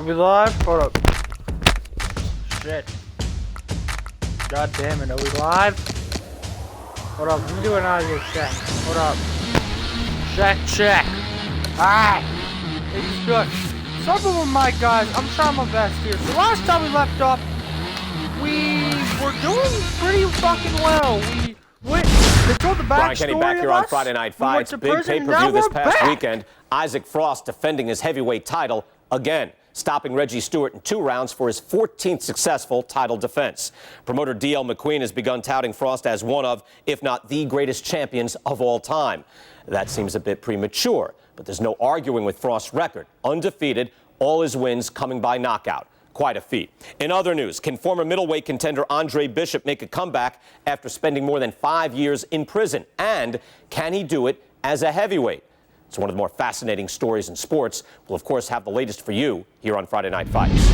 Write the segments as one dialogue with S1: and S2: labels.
S1: Are we live? Hold up. Shit. God damn it, are we live? Hold up, let me do an audio check. Hold up. Check. Alright. It's good. Some of them, my guys, I'm trying my best here. So last time we left off, we were doing pretty fucking well. They told the backstory
S2: Brian Kenny back here on Friday Night Fights. Big pay-per-view this past weekend. Isaac Frost defending his heavyweight title again, stopping Reggie Stewart in 2 rounds for his 14th successful title defense. Promoter D.L. McQueen has begun touting Frost as one of, if not the greatest champions of all time. That seems a bit premature, but there's no arguing with Frost's record. Undefeated, all his wins coming by knockout. Quite a feat. In other news, can former middleweight contender Andre Bishop make a comeback after spending more than 5 years in prison? And can he do it as a heavyweight? It's one of the more fascinating stories in sports. We'll, of course, have the latest for you here on Friday Night Fights.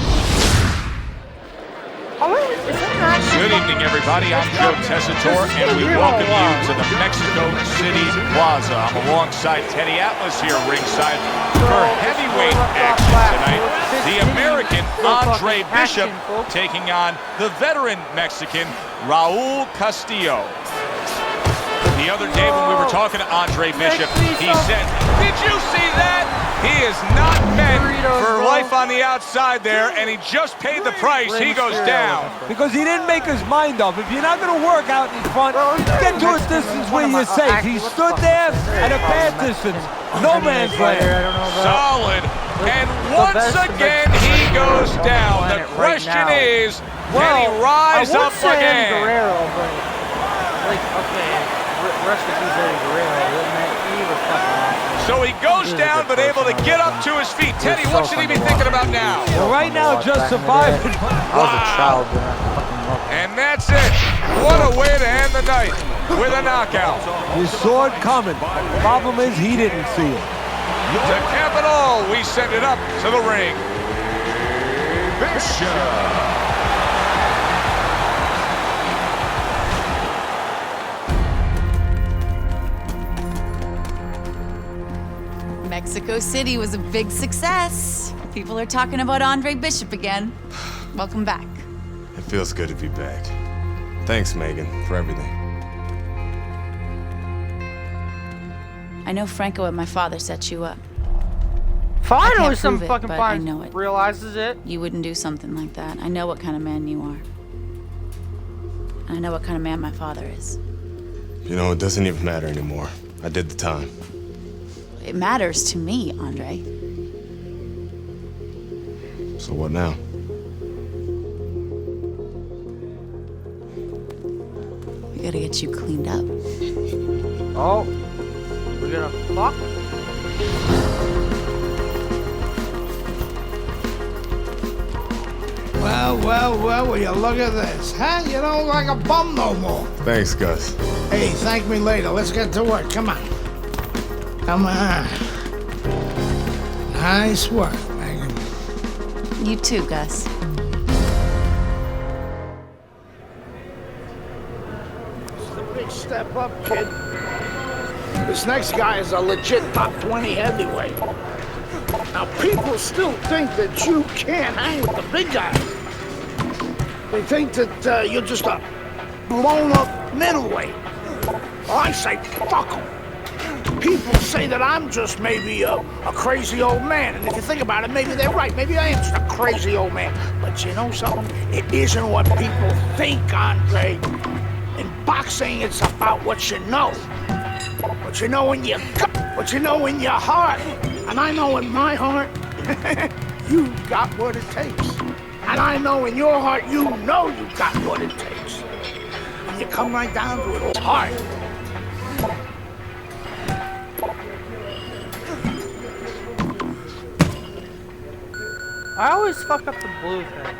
S3: Good evening, everybody. I'm Joe Tessitore, and we welcome you to the Mexico City Plaza. I'm alongside Teddy Atlas here ringside for heavyweight action tonight. The American Andre Bishop taking on the veteran Mexican Raul Castillo. The other day when we were talking to Andre Bishop, he said, "Did you see that? He is not meant for life on the outside there, and he just paid the price. He goes down."
S4: Because he didn't make his mind up. If you're not going to work out in front, get to a distance where you're safe. He stood there at a bad distance. No man's land.
S3: Solid. And once again, he goes down. The question is, can he rise up again? So he goes down, but able to get up to his feet. Teddy, what should he be thinking about now?
S4: Well, right now, just surviving.
S3: Wow. And that's it. What a way to end the night with a knockout.
S4: You saw it coming. The problem is he didn't see it.
S3: To cap it all, we send it up to the ring. Bishop.
S5: Mexico City was a big success. People are talking about Andre Bishop again. Welcome back.
S6: It feels good to be back. Thanks, Megan, for everything.
S5: I know Franco and my father set you up.
S1: Finally, some fucking
S5: but I know
S1: fine
S5: it.
S1: realizes it.
S5: You wouldn't do something like that. I know what kind of man you are. And I know what kind of man my father is.
S6: You know, it doesn't even matter anymore. I did the time.
S5: It matters to me, Andre.
S6: So what now?
S5: We gotta get you cleaned up.
S1: Oh, we're gonna fuck?
S7: Well, will you look at this, huh? You don't look like a bum no more.
S6: Thanks, Gus.
S7: Hey, thank me later. Let's get to work. Come on. Come on. Nice work, Megan.
S5: You too, Gus.
S7: It's a big step up, kid. This next guy is a legit top 20 heavyweight. Now, people still think that you can't hang with the big guy. They think that you're just a blown-up middleweight. Well, I say, fuck them. People say that I'm just maybe a crazy old man. And if you think about it, maybe they're right. Maybe I am just a crazy old man. But you know something? It isn't what people think, Andre. In boxing, it's about what you know. What you know in your gut. What you know in your heart. And I know in my heart, you got what it takes. And I know in your heart, you know you got what it takes. And you come right down to it, heart.
S1: I always fuck up the blue thing.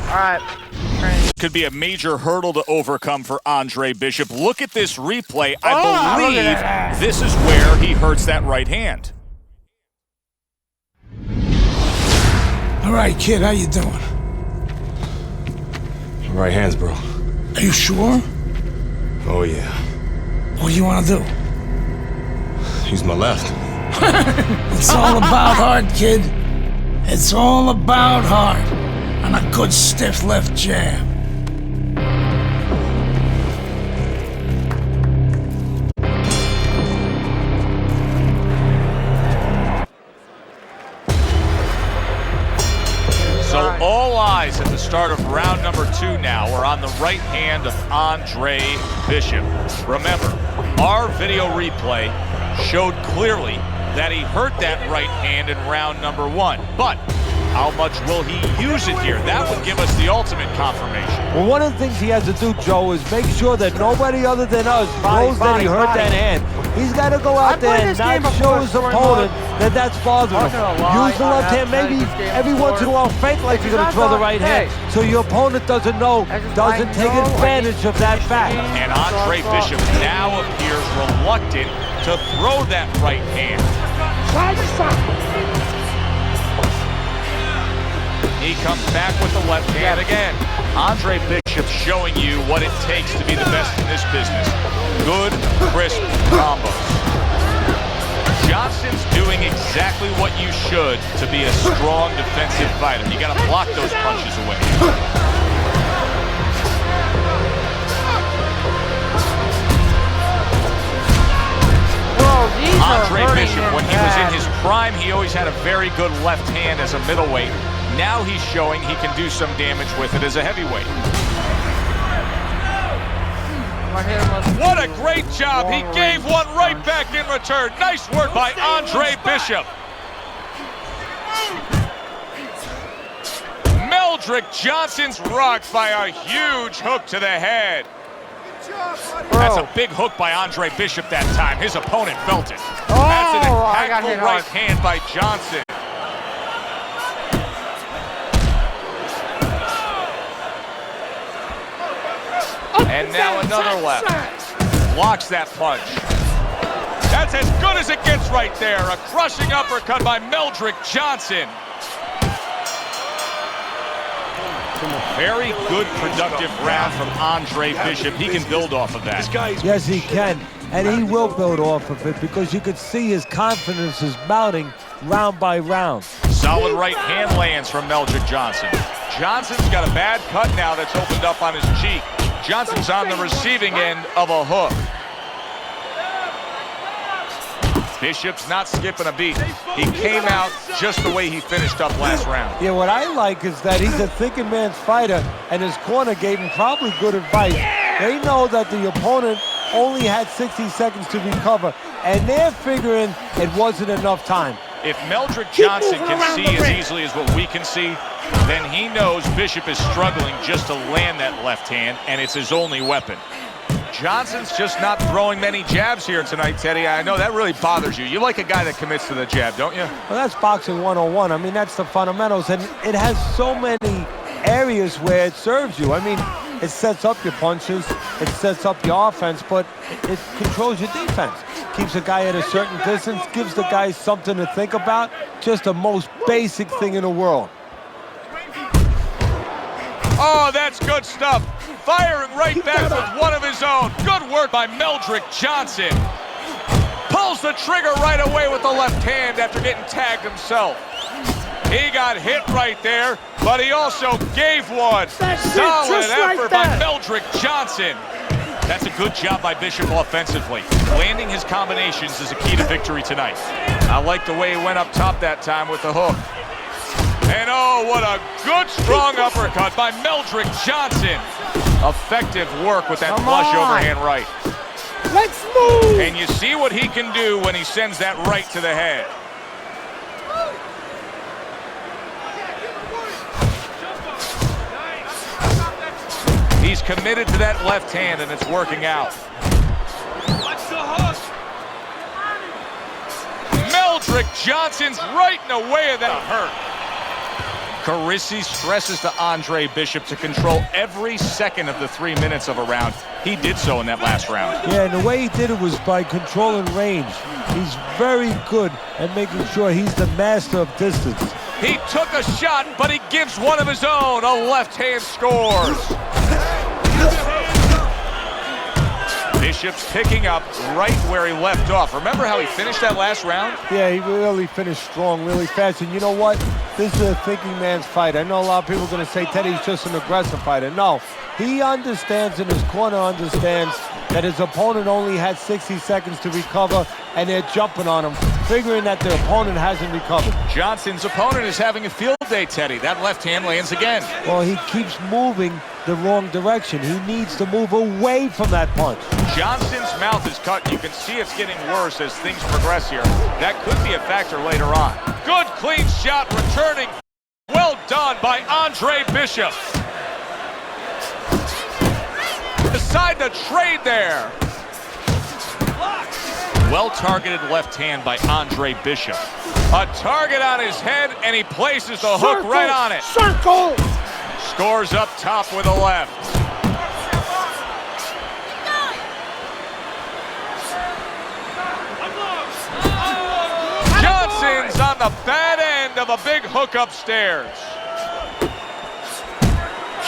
S1: Alright.
S3: Could be a major hurdle to overcome for Andre Bishop. Look at this replay. I believe this is where he hurts that right hand.
S7: All right, kid, how you doing?
S6: Right hands, bro.
S7: Are you sure?
S6: Oh, yeah.
S7: What do you want to do?
S6: Use my left.
S7: It's all about heart, kid. It's all about heart and a good stiff left jab.
S3: So all eyes at the start of round number 2 now are on the right hand of Andre Bishop. Remember, our video replay showed clearly that he hurt that right hand in round number 1. But how much will he use it here? That would give us the ultimate confirmation.
S4: Well, one of the things he has to do, Joe, is make sure that nobody other than us knows that he hurt that hand. He's got to go out there and not show his opponent that that's bothering him. Use the left hand, maybe every once in a while fake like you're going to throw the right hand, so your opponent doesn't know, doesn't take advantage of that fact.
S3: And Andre Bishop now appears reluctant to throw that right hand. He comes back with the left hand again. Andre Bishop showing you what it takes to be the best in this business. Good, crisp combos. Johnson's doing exactly what you should to be a strong defensive fighter. You got to block those punches away. Andre Bishop, when he was in his prime, he always had a very good left hand as a middleweight. Now he's showing he can do some damage with it as a heavyweight. What a great job. He gave one right back in return. Nice work by Andre Bishop. Meldrick Johnson's rocked by a huge hook to the head. That's a big hook by Andre Bishop that time. His opponent felt it. That's an impactful right hand by Johnson. And now another left. Blocks that punch. That's as good as it gets right there. A crushing uppercut by Meldrick Johnson. Very good, productive round from Andre Bishop. He can build off of that.
S4: Yes, he can. And he will build off of it because you can see his confidence is mounting round by round.
S3: Solid right hand lands from Meldrick Johnson. Johnson's got a bad cut now that's opened up on his cheek. Johnson's on the receiving end of a hook. Bishop's not skipping a beat. He came out just the way he finished up last round.
S4: Yeah, what I like is that he's a thinking man's fighter, and his corner gave him probably good advice. They know that the opponent only had 60 seconds to recover, and they're figuring it wasn't enough time.
S3: If Meldrick Johnson can see as easily as what we can see, then he knows Bishop is struggling just to land that left hand, and it's his only weapon. Johnson's just not throwing many jabs here tonight, Teddy. I know that really bothers you. You like a guy that commits to the jab, don't you?
S4: Well, that's boxing 101. I mean, that's the fundamentals, and it has so many areas where it serves you. I mean, it sets up your punches, it sets up your offense, but it controls your defense. Keeps a guy at a certain distance, gives the guy something to think about. Just the most basic thing in the world.
S3: Oh, that's good stuff. Firing right back with one of his own. Good work by Meldrick Johnson. Pulls the trigger right away with the left hand after getting tagged himself. He got hit right there, but he also gave one. Solid effort by Meldrick Johnson. That's a good job by Bishop offensively. Landing his combinations is a key to victory tonight. I like the way he went up top that time with the hook. And oh, what a good, strong uppercut by Meldrick Johnson. Effective work with that flush overhand right.
S7: Let's move!
S3: And you see what he can do when he sends that right to the head. He's committed to that left hand, and it's working out. Meldrick Johnson's right in the way of that hurt. Carisi stresses to Andre Bishop to control every second of the 3 minutes of a round. He did so in that last round.
S4: Yeah, and the way he did it was by controlling range. He's very good at making sure he's the master of distance.
S3: He took a shot, but he gives one of his own. A left hand scores. Bishop's picking up right where he left off. Remember how he finished that last round?
S4: Yeah, he really finished strong, really fast. And you know what? This is a thinking man's fight. I know a lot of people are going to say Teddy's just an aggressive fighter. No, he understands, and his corner understands, that his opponent only had 60 seconds to recover, and they're jumping on him, figuring that their opponent hasn't recovered.
S3: Johnson's opponent is having a field day, Teddy. That left hand lands again.
S4: Well, he keeps moving the wrong direction. He needs to move away from that punch.
S3: Johnson's mouth is cut. You can see it's getting worse as things progress here. That could be a factor later on. Good, clean shot returning. Well done by Andre Bishop. Decide to trade there. Well-targeted left hand by Andre Bishop. A target on his head, and he places the hook right on it.
S7: Circle!
S3: Scores up top with a left. Johnson's on the bad end of a big hook upstairs.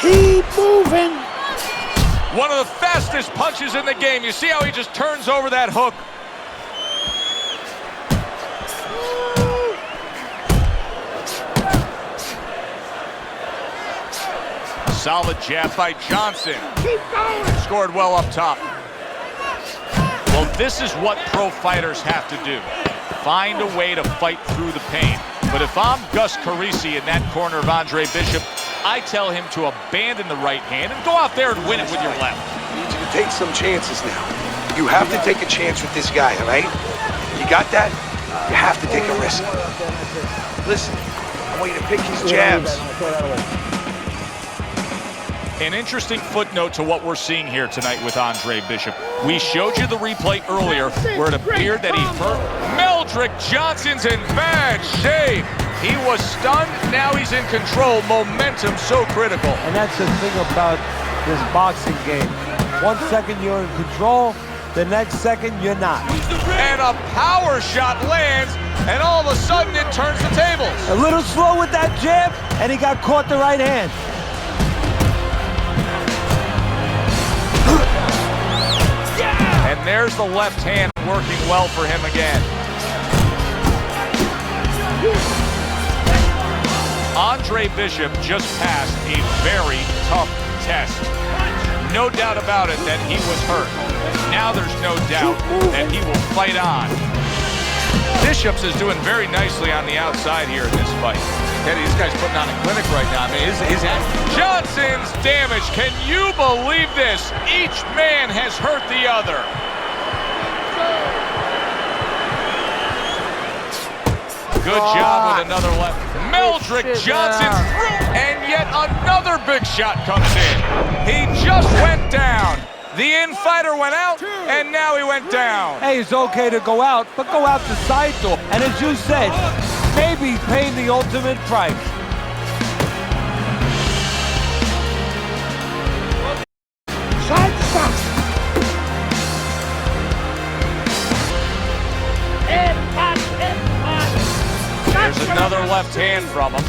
S7: Keep moving.
S3: One of the fastest punches in the game. You see how he just turns over that hook? Solid jab by Johnson.
S7: Keep going.
S3: Scored well up top. Well, this is what pro fighters have to do. Find a way to fight through the pain. But if I'm Gus Carisi in that corner of Andre Bishop, I tell him to abandon the right hand and go out there and win it with your left.
S8: I need you to take some chances now. You have to take a chance with this guy, all right? You got that? You have to take a risk. Listen, I want you to pick his jabs.
S3: An interesting footnote to what we're seeing here tonight with Andre Bishop. We showed you the replay earlier where it appeared that he hurt Meldrick Johnson's in bad shape. He was stunned, now he's in control. Momentum so critical.
S4: And that's the thing about this boxing game. 1 second you're in control, the next second you're not.
S3: And a power shot lands, and all of a sudden it turns the tables.
S4: A little slow with that jab, and he got caught the right hand.
S3: And there's the left hand working well for him again. Andre Bishop just passed a very tough test. No doubt about it that he was hurt. Now there's no doubt that he will fight on. Bishops is doing very nicely on the outside here in this fight. Teddy, this guy's putting on a clinic right now. I mean, Johnson's damage. Can you believe this? Each man has hurt the other. Good job with another left. Meldrick Johnson through, and yet another big shot comes in. He just went down. The infighter went out, and now he went down.
S4: Hey, it's okay to go out, but go out the side door. And as you said, maybe paying the ultimate price.
S7: Side stop.
S3: There's another left hand from him.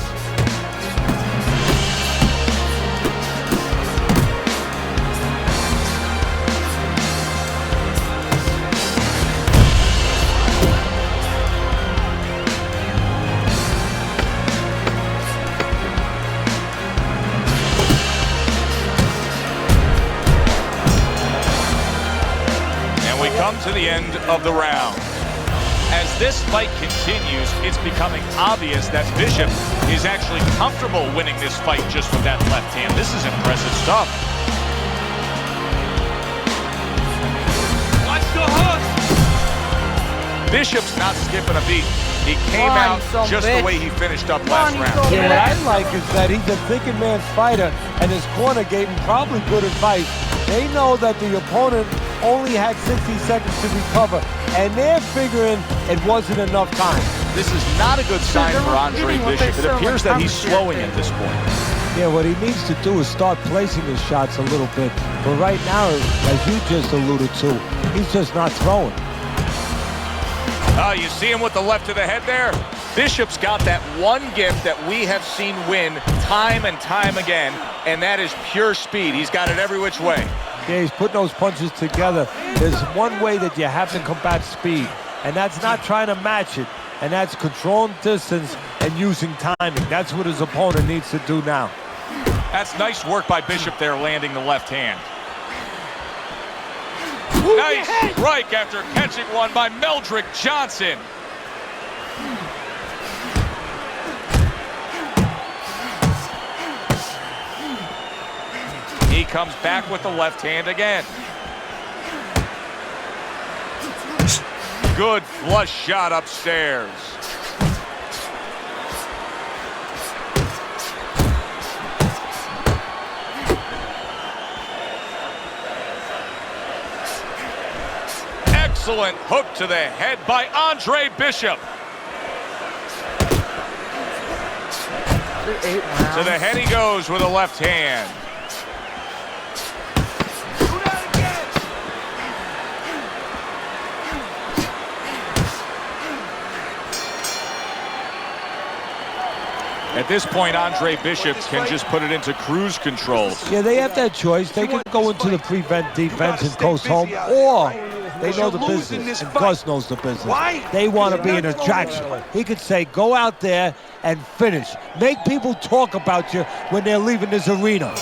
S3: And we come to the end of the round. As this fight continues, it's becoming obvious that Bishop is actually comfortable winning this fight just with that left hand. This is impressive stuff. Watch the hook! Bishop's not skipping a beat. He came out just the way he finished up last round.
S4: Yeah, what I like is that he's a thinking man's fighter, and his corner gave him probably good advice. They know that the opponent only had 60 seconds to recover, and they're figuring it wasn't enough time.
S3: This is not a good sign for Andre Bishop. It appears that he's slowing at this point.
S4: Yeah, what he needs to do is start placing his shots a little bit. But right now, as you just alluded to, he's just not throwing.
S3: Oh, you see him with the left to the head there? Bishop's got that one gift that we have seen win time and time again, and that is pure speed. He's got it every which way.
S4: Yeah, he's putting those punches together There's one way that you have to combat speed, and that's not trying to match it, and that's controlling distance and using timing. That's what his opponent needs to do now.
S3: That's nice work by Bishop there, landing the left hand. Nice strike after catching one by Meldrick Johnson. He comes back with the left hand again. Good flush shot upstairs. Excellent hook to the head by Andre Bishop. To the head he goes with a left hand. At this point, Andre Bishop can just put it into cruise control.
S4: Yeah, they have that choice. They can go into the prevent defense and coast home, or they know the business, and Gus knows the business. They want to be an attraction. He could say, go out there and finish. Make people talk about you when they're leaving this arena.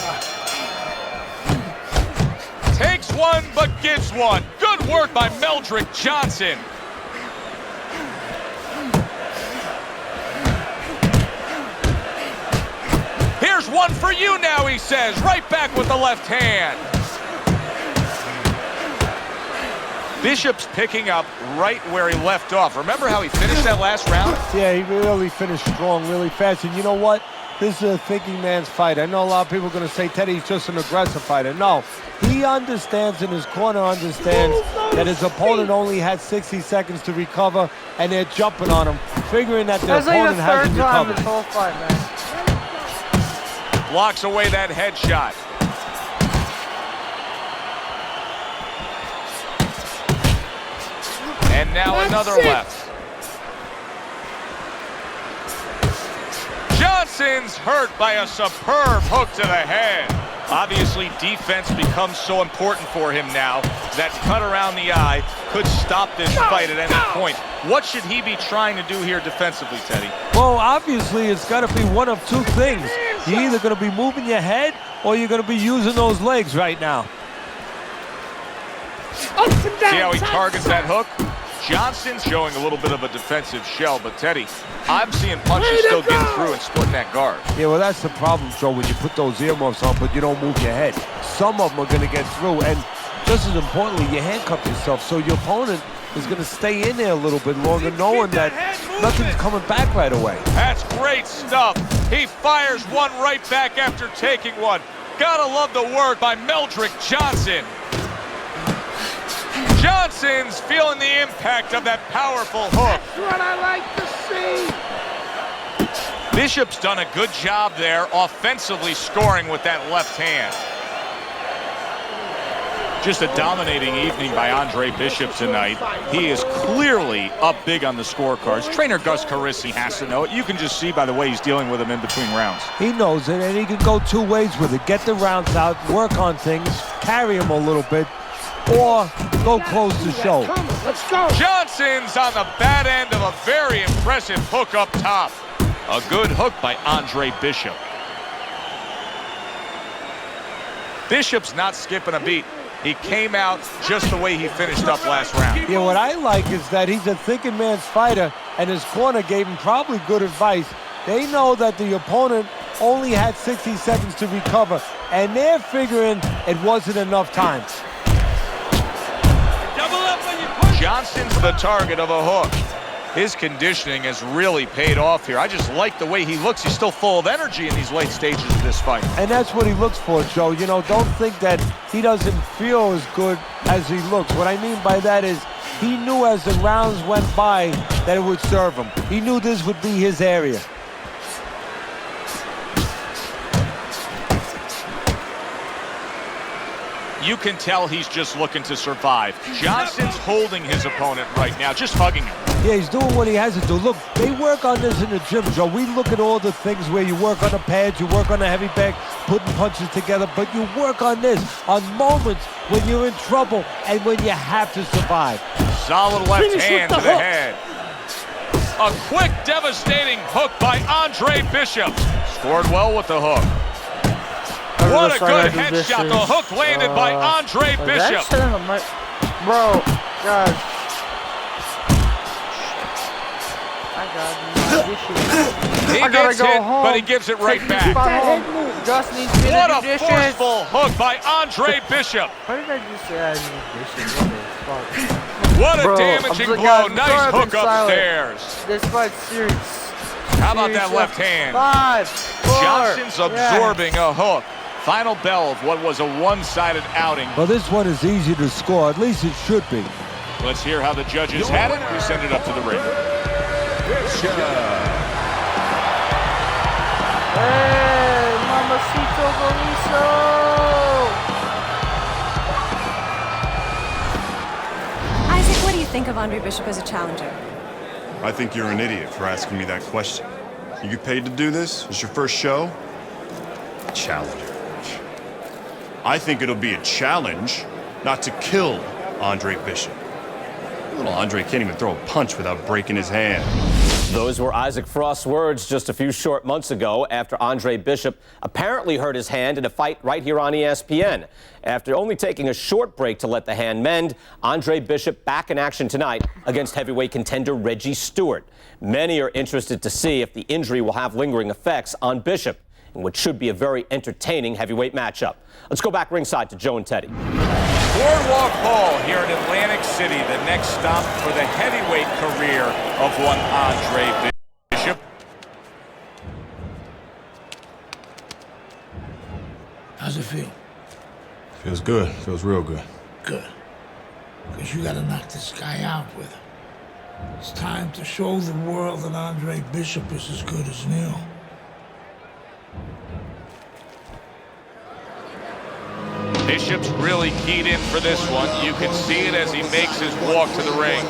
S3: Takes one, but gives one. Good work by Meldrick Johnson. Here's one for you now, he says. Right back with the left hand. Bishop's picking up right where he left off. Remember how he finished that last round?
S4: Yeah, he really finished strong, really fast. And you know what? This is a thinking man's fight. I know a lot of people are going to say Teddy's just an aggressive fighter. No, he understands, and his corner understands that his opponent only had 60 seconds to recover, and they're jumping on him, figuring that their opponent hasn't recovered.
S1: This whole fight, man.
S3: Blocks away that headshot. And now another left. Johnson's hurt by a superb hook to the head. Obviously, defense becomes so important for him now. That cut around the eye could stop this fight at any point. What should he be trying to do here defensively, Teddy?
S4: Well, obviously, it's got to be one of two things. You're either going to be moving your head or you're going to be using those legs right now.
S3: See how he targets that hook? Johnson's showing a little bit of a defensive shell, but Teddy, I'm seeing punches still getting through and splitting that guard.
S4: Yeah, well, that's the problem, Joe, when you put those earmuffs on, but you don't move your head. Some of them are going to get through, and just as importantly, you handcuff yourself, so your opponent is going to stay in there a little bit longer, knowing that nothing's coming back right away.
S3: That's great stuff. He fires one right back after taking one. Gotta love the work by Meldrick Johnson. Johnson's feeling the impact of that powerful hook.
S7: That's what I like to see.
S3: Bishop's done a good job there, offensively scoring with that left hand. Just a dominating evening by Andre Bishop tonight. He is clearly up big on the scorecards. Trainer Gus Carisi has to know it. You can just see by the way he's dealing with him in between rounds.
S4: He knows it, and he can go two ways with it. Get the rounds out, work on things, carry him a little bit, or go close the show.
S7: Let's go.
S3: Johnson's on the bad end of a very impressive hook up top. A good hook by Andre Bishop. Bishop's not skipping a beat. He came out just the way he finished up last round.
S4: Yeah, what I like is that he's a thinking man's fighter, and his corner gave him probably good advice. They know that the opponent only had 60 seconds to recover, and they're figuring it wasn't enough time.
S3: Johnson's the target of a hook. His conditioning has really paid off here. I just like the way he looks. He's still full of energy in these late stages of this fight.
S4: And that's what he looks for, Joe. You know, don't think that he doesn't feel as good as he looks. What I mean by that is he knew as the rounds went by that it would serve him. He knew this would be his area.
S3: You can tell he's just looking to survive. Johnson's holding his opponent right now, just hugging him.
S4: Yeah, he's doing what he has to do. Look, they work on this in the gym, Joe. We look at all the things where you work on the pads, you work on the heavy bag, putting punches together, but you work on this on moments when you're in trouble and when you have to survive.
S3: Solid left hand to the head. A quick, devastating hook by Andre Bishop. Scored well with the hook. What a good headshot. The hook landed by Andre Bishop.
S1: Bro, guys.
S3: He gets hit, but he gives it right back.
S1: Just needs me
S3: What
S1: to
S3: a
S1: do dishes.
S3: forceful hook by Andre Bishop.
S1: Why did I just say I need dishes?
S3: What a
S1: Bro,
S3: damaging
S1: I'm so-
S3: blow.
S1: guys,
S3: Nice
S1: sorry I've
S3: hook
S1: been silent.
S3: upstairs.
S1: This fight's serious.
S3: How about that left hand?
S1: 5, 4.
S3: Johnson's absorbing a hook. Final bell of what was a one-sided outing.
S4: Well, this one is easy to score. At least it should be.
S3: Let's hear how the judges had it. We send it up to the ring.
S1: Hey, Mamacito Gorizo!
S9: Isaac, what do you think of Andre Bishop as a challenger?
S6: I think you're an idiot for asking me that question. You get paid to do this? It's your first show? Challenger. I think it'll be a challenge not to kill Andre Bishop. Little Andre can't even throw a punch without breaking his hand.
S2: Those were Isaac Frost's words just a few short months ago after Andre Bishop apparently hurt his hand in a fight right here on ESPN. After only taking a short break to let the hand mend, Andre Bishop back in action tonight against heavyweight contender Reggie Stewart. Many are interested to see if the injury will have lingering effects on Bishop in what should be a very entertaining heavyweight matchup. Let's go back ringside to Joe and Teddy.
S3: Boardwalk Hall here in Atlantic City, the next stop for the heavyweight career of one Andre Bishop.
S7: How's it feel?
S6: Feels good. Feels real good.
S7: Good. Because you gotta knock this guy out with him. It's time to show the world that Andre Bishop is as good as Neil.
S3: Bishop's really keyed in for this one. You can see it as he makes his walk to the ring.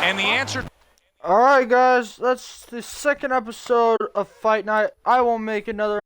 S3: And the answer...
S1: Alright guys, that's the second episode of Fight Night. I will make another